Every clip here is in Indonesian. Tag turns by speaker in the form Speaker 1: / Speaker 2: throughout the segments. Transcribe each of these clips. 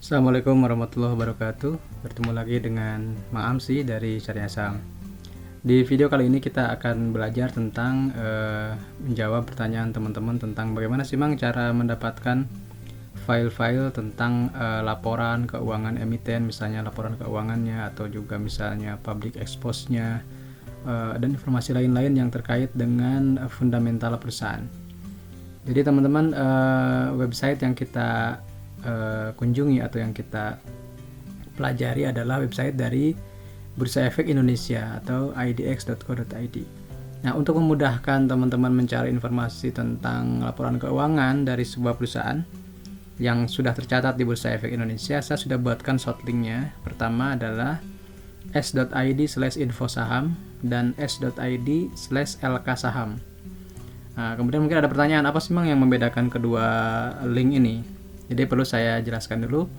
Speaker 1: Assalamualaikum warahmatullahi wabarakatuh. Bertemu lagi dengan Mang Amsi dari Syariah Saham. Di video kali ini kita akan belajar tentang menjawab pertanyaan teman-teman tentang bagaimana sih Mang cara mendapatkan file-file tentang laporan keuangan emiten, misalnya laporan keuangannya atau juga misalnya public expose-nya dan informasi lain-lain yang terkait dengan fundamental perusahaan. Jadi teman-teman, website yang kita kunjungi atau yang kita pelajari adalah website dari Bursa Efek Indonesia atau idx.co.id. Nah, untuk memudahkan teman-teman mencari informasi tentang laporan keuangan dari sebuah perusahaan yang sudah tercatat di Bursa Efek Indonesia, saya sudah buatkan shortlinknya. Pertama adalah s.id/infosaham dan s.id/lksaham. Nah, kemudian mungkin ada pertanyaan, apa sih Mang yang membedakan kedua link ini? Jadi perlu saya jelaskan dulu.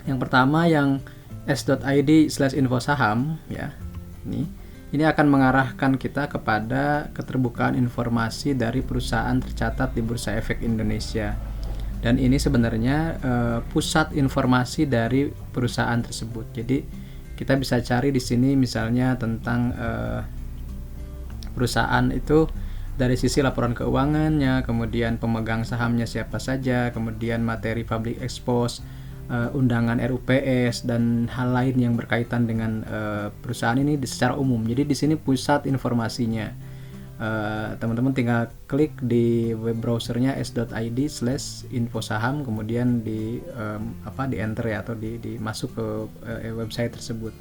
Speaker 1: Yang pertama, yang s.id/infosaham ya. Ini akan mengarahkan kita kepada keterbukaan informasi dari perusahaan tercatat di Bursa Efek Indonesia. Dan ini sebenarnya pusat informasi dari perusahaan tersebut. Jadi kita bisa cari di sini misalnya tentang perusahaan itu dari sisi laporan keuangannya, kemudian pemegang sahamnya siapa saja, kemudian materi public expose, undangan RUPS dan hal lain yang berkaitan dengan perusahaan ini secara umum. Jadi di sini pusat informasinya. Teman-teman tinggal klik di web browsernya s.id/infosaham, kemudian di enter ya, atau di masuk ke website tersebut.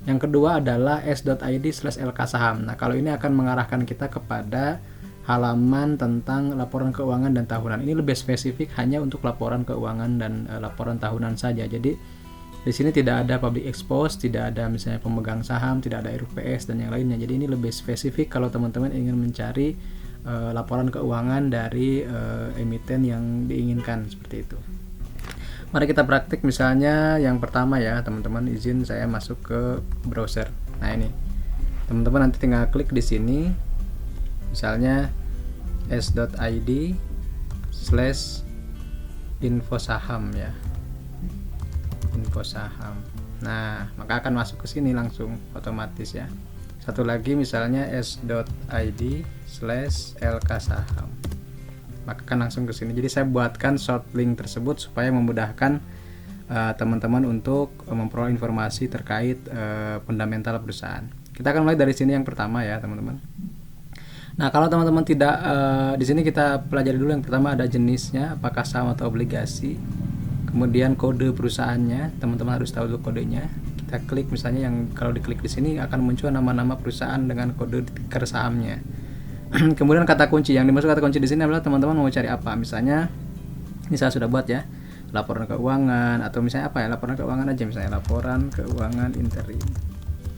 Speaker 1: Yang kedua adalah s.id/lksaham. Nah, kalau ini akan mengarahkan kita kepada halaman tentang laporan keuangan dan tahunan. Ini lebih spesifik hanya untuk laporan keuangan dan laporan tahunan saja. Jadi di sini tidak ada public expose, tidak ada misalnya pemegang saham, tidak ada RUPS dan yang lainnya. Jadi ini lebih spesifik kalau teman-teman ingin mencari laporan keuangan dari emiten yang diinginkan, seperti itu. Mari kita praktik, misalnya yang pertama ya teman-teman, izin saya masuk ke browser. Nah, ini teman-teman nanti tinggal klik di sini, misalnya s.id/infosaham ya, infosaham. Nah, maka akan masuk ke sini langsung otomatis ya. Satu lagi misalnya s.id/lksaham, maka akan langsung ke sini. Jadi saya buatkan short link tersebut supaya memudahkan teman-teman untuk memperoleh informasi terkait fundamental perusahaan. Kita akan mulai dari sini yang pertama ya teman-teman. Nah, kalau teman-teman tidak di sini kita pelajari dulu. Yang pertama ada jenisnya, apakah saham atau obligasi. Kemudian kode perusahaannya, teman-teman harus tahu dulu kodenya. Kita klik misalnya, yang kalau diklik di sini akan muncul nama-nama perusahaan dengan kode ticker sahamnya. Kemudian kata kunci, yang dimaksud kata kunci di sini adalah teman-teman mau cari apa. Misalnya ini saya sudah buat ya, laporan keuangan, atau misalnya apa ya, laporan keuangan aja, misalnya laporan keuangan interim.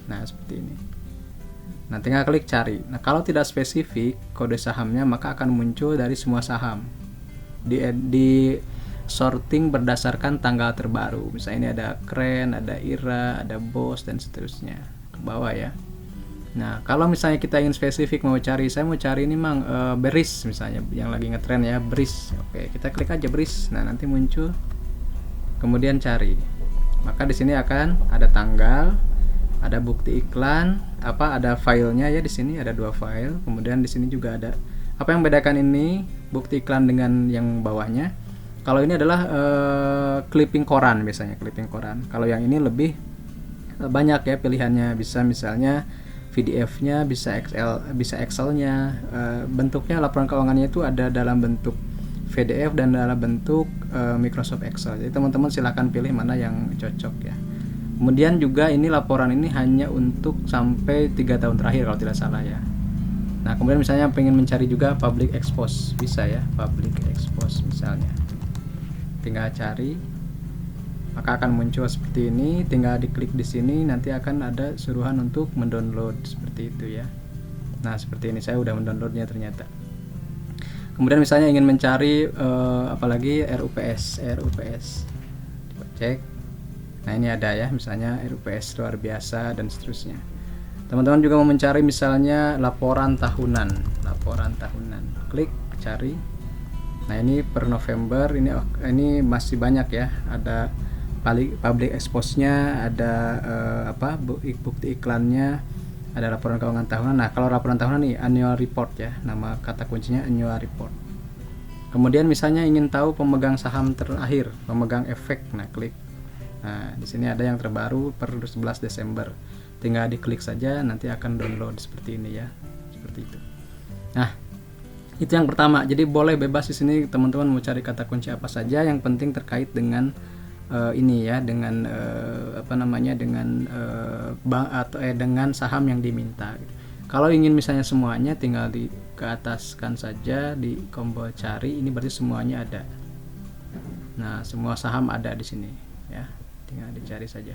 Speaker 1: Nah, seperti ini. Nah, tinggal klik cari. Nah, kalau tidak spesifik kode sahamnya, maka akan muncul dari semua saham. Di sorting berdasarkan tanggal terbaru. Misalnya ini ada Kren, ada IRA, ada BOS dan seterusnya ke bawah ya. Nah, kalau misalnya kita ingin spesifik mau cari, saya mau cari ini Mang BRIS misalnya, yang lagi ngetren ya, BRIS. Oke, kita klik aja BRIS. Nah, nanti muncul. Kemudian cari. Maka di sini akan ada tanggal, ada bukti iklan, ada filenya ya, di sini ada 2 file. Kemudian di sini juga ada, apa yang membedakan ini bukti iklan dengan yang bawahnya. Kalau ini adalah clipping koran, biasanya clipping koran. Kalau yang ini lebih banyak ya pilihannya, bisa misalnya PDF-nya, bisa Excel-nya, bentuknya laporan keuangannya itu ada dalam bentuk PDF dan dalam bentuk Microsoft Excel. Jadi teman-teman silahkan pilih mana yang cocok ya. Kemudian juga ini laporan ini hanya untuk sampai 3 tahun terakhir kalau tidak salah ya. Nah, kemudian misalnya pengen mencari juga public expose, bisa ya, public expose misalnya. Tinggal cari, maka akan muncul seperti ini. Tinggal diklik di sini, nanti akan ada suruhan untuk mendownload seperti itu ya. Nah, seperti ini, saya udah mendownloadnya ternyata. Kemudian misalnya ingin mencari apalagi RUPS, coba cek. Nah, ini ada ya, misalnya RUPS luar biasa dan seterusnya. Teman-teman juga mau mencari misalnya laporan tahunan, klik cari. Nah ini per November ini masih banyak ya, ada public expose-nya, ada bukti iklannya, ada laporan keuangan tahunan. Nah kalau laporan tahunan nih annual report ya, nama kata kuncinya annual report. Kemudian misalnya ingin tahu pemegang saham terakhir, pemegang efek, nah klik. Nah di sini ada yang terbaru per 11 Desember, tinggal diklik saja nanti akan download seperti ini ya, seperti itu. Nah itu yang pertama, jadi boleh bebas di sini teman-teman mau cari kata kunci apa saja, yang penting terkait dengan ini ya, dengan dengan bank atau dengan saham yang diminta. Kalau ingin misalnya semuanya, tinggal di ke ataskan saja di tombol cari, ini berarti semuanya ada. Nah semua saham ada di sini ya, tinggal dicari saja.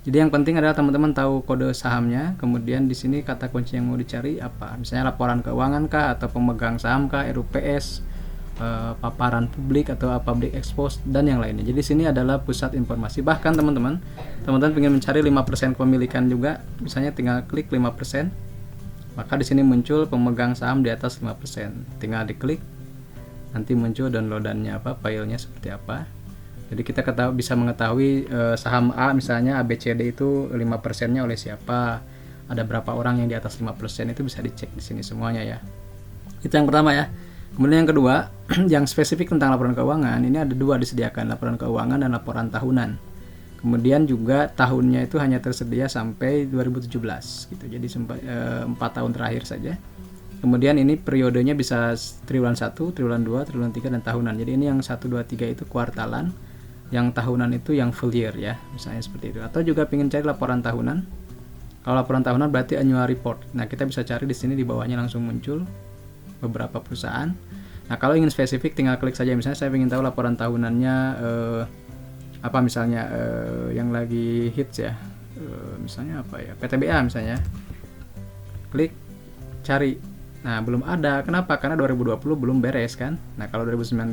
Speaker 1: Jadi yang penting adalah teman-teman tahu kode sahamnya, kemudian di sini kata kunci yang mau dicari apa, misalnya laporan keuangan kah, atau pemegang saham kah, RUPS, paparan publik atau public expose dan yang lainnya. Jadi sini adalah pusat informasi. Bahkan teman-teman ingin mencari 5% kepemilikan juga, misalnya tinggal klik 5%, maka di sini muncul pemegang saham di atas 5%. Tinggal diklik, nanti muncul downloadannya apa, filenya seperti apa. Jadi kita bisa mengetahui saham A misalnya ABCD itu 5%-nya oleh siapa, ada berapa orang yang di atas 5%, itu bisa dicek di sini semuanya ya. Itu yang pertama ya. Kemudian yang kedua, yang spesifik tentang laporan keuangan, ini ada dua disediakan, laporan keuangan dan laporan tahunan. Kemudian juga tahunnya itu hanya tersedia sampai 2017 gitu. Jadi 4 tahun terakhir saja. Kemudian ini periodenya bisa triwulan 1, triwulan 2, triwulan 3 dan tahunan. Jadi ini yang 1, 2, 3 itu kuartalan, yang tahunan itu yang full year ya, misalnya seperti itu. Atau juga ingin cari laporan tahunan. Kalau laporan tahunan berarti annual report. Nah, kita bisa cari di sini, di bawahnya langsung muncul beberapa perusahaan. Nah, kalau ingin spesifik tinggal klik saja. Misalnya saya ingin tahu laporan tahunannya misalnya yang lagi hits ya. Misalnya apa ya? PTBA misalnya. Klik cari. Nah, belum ada. Kenapa? Karena 2020 belum beres kan. Nah, kalau 2019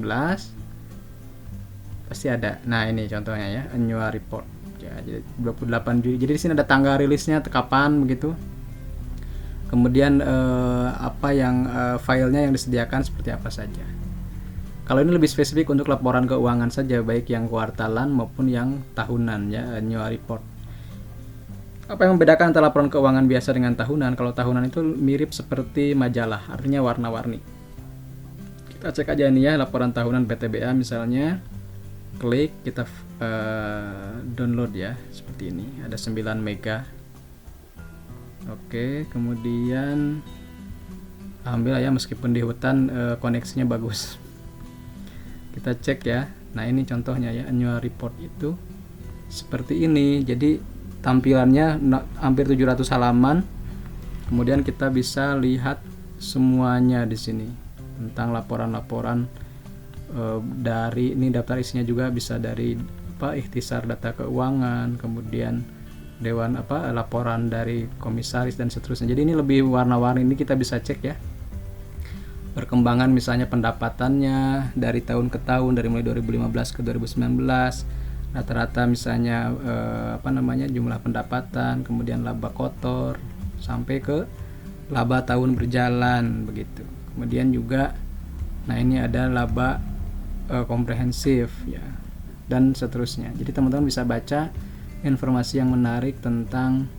Speaker 1: pasti ada. Nah, ini contohnya ya, annual report. Ya, jadi 28 Juli. Jadi di sini ada tanggal rilisnya, kapan begitu. Kemudian filenya yang disediakan seperti apa saja. Kalau ini lebih spesifik untuk laporan keuangan saja, baik yang kuartalan maupun yang tahunan ya, annual report. Apa yang membedakan antara laporan keuangan biasa dengan tahunan? Kalau tahunan itu mirip seperti majalah, artinya warna-warni. Kita cek aja ini ya, laporan tahunan PTBA misalnya. Klik, kita download ya, seperti ini, ada 9 mega. Oke, kemudian alhamdulillah ya, meskipun di hutan koneksinya bagus. Kita cek ya. Nah ini contohnya ya, annual report itu seperti ini. Jadi tampilannya hampir 700 halaman. Kemudian kita bisa lihat semuanya di sini tentang laporan-laporan dari ini, daftar isinya juga bisa dari ikhtisar data keuangan, kemudian dewan laporan dari komisaris dan seterusnya. Jadi ini lebih warna-warni, ini kita bisa cek ya perkembangan misalnya pendapatannya dari tahun ke tahun, dari mulai 2015 ke 2019, rata-rata misalnya jumlah pendapatan, kemudian laba kotor sampai ke laba tahun berjalan begitu. Kemudian juga nah ini ada laba komprehensif ya, dan seterusnya. Jadi teman-teman bisa baca informasi yang menarik tentang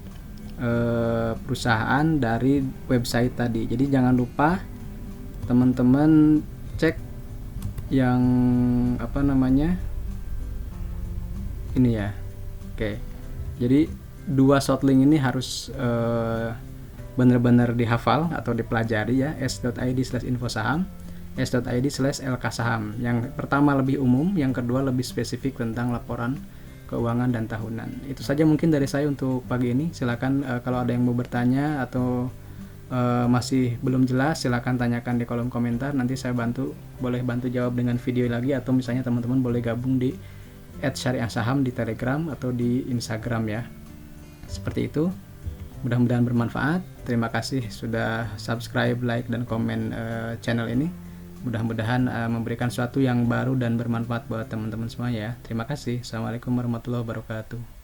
Speaker 1: perusahaan dari website tadi. Jadi jangan lupa teman-teman cek yang ini ya. Oke. Jadi 2 shortlink ini harus benar-benar dihafal atau dipelajari ya, s.id/infosaham, s.id/lksaham. Yang pertama lebih umum, yang kedua lebih spesifik tentang laporan keuangan dan tahunan. Itu saja mungkin dari saya untuk pagi ini. Silakan kalau ada yang mau bertanya atau masih belum jelas, silakan tanyakan di kolom komentar. Nanti saya boleh bantu jawab dengan video lagi, atau misalnya teman-teman boleh gabung di @syariahsaham di Telegram atau di Instagram ya. Seperti itu. Mudah-mudahan bermanfaat. Terima kasih sudah subscribe, like, dan komen channel ini. Mudah-mudahan memberikan sesuatu yang baru dan bermanfaat buat teman-teman semua ya. Terima kasih. Assalamualaikum warahmatullahi wabarakatuh.